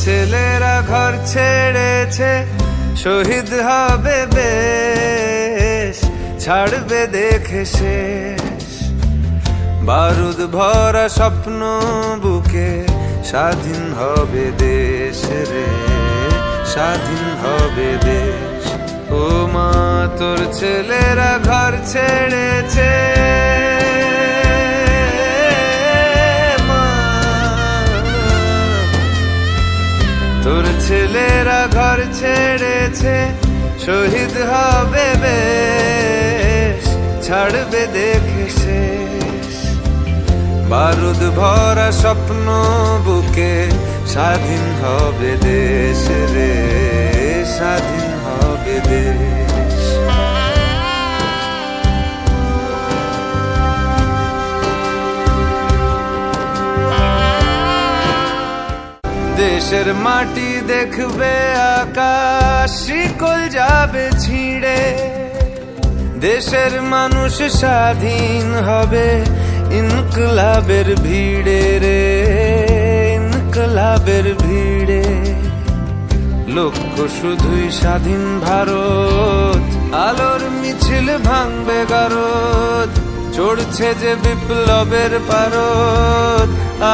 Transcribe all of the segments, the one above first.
ছেলেরা ঘর ছেড়েছে, শহীদ হবে বেশ, ছাড়বে দেখে শেষ। বারুদ ভরা স্বপ্ন বুকে, স্বাধীন হবে দেশ রে, স্বাধীন হবে দেশ। ও মা তোর ছেলেরা ঘর ছেড়েছে, তোর ছেলেরা ঘর ছেড়েছে, শহীদ হবে বেশ, ছাড়বে দেখে শেষ। বারুদ ভরা স্বপ্ন বুকে, স্বাধীন হবে দেশ রে, স্বাধীন হবে দেশ। দেশের মাটি দেখবে আকাশ, শিকল যাবে ছিঁড়ে। দেশের মানুষ স্বাধীন হবে ইনকলাবের ভিড়ে রে, ইনকলাবের ভিড়ে। লক্ষ্য শুধুই স্বাধীন ভারত, আলোর মিছিল ভাঙবে গারদ। চড়ছে যে বিপ্লবের পারদ,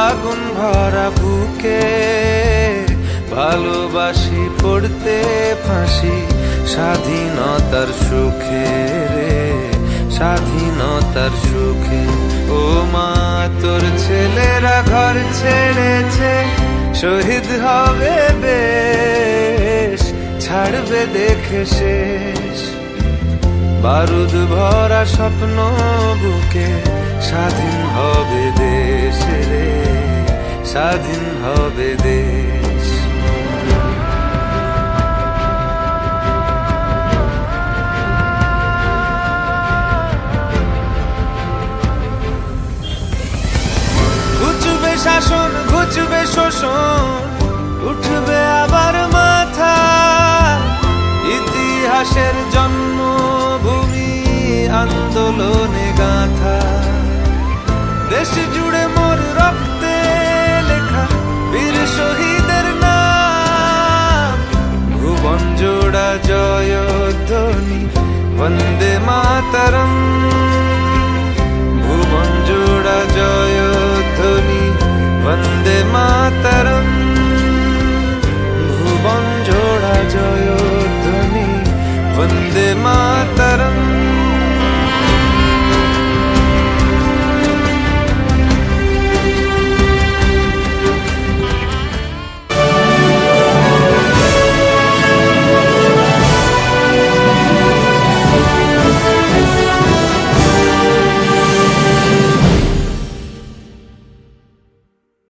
আগুন ভরা বুকে, ভালোবাসি পড়তে ফাঁসি, স্বাধীনতার সুখে রে, স্বাধীনতার সুখে। ও মা তোর ছেলেরা ঘর ছেড়েছে, শহীদ হবে বেশ, ছাড়বে দেখে শেষ। বারুদ ভরা স্বপ্ন বুকে, স্বাধীন হবে দেশ রে, স্বাধীন হবে দেশ। ঘুচবে শাসন, ঘুচবে শোষণ, উঠবে আবার মাথা। ইতিহাসের জন্মভূমি আন্দোলনে গাঁথা, দেশ জুড়ে মোর রক্তে লেখা বীর শহীদের নাম। ভুবন জোড়া জয়ধ্বনি, বন্দে মাতরম।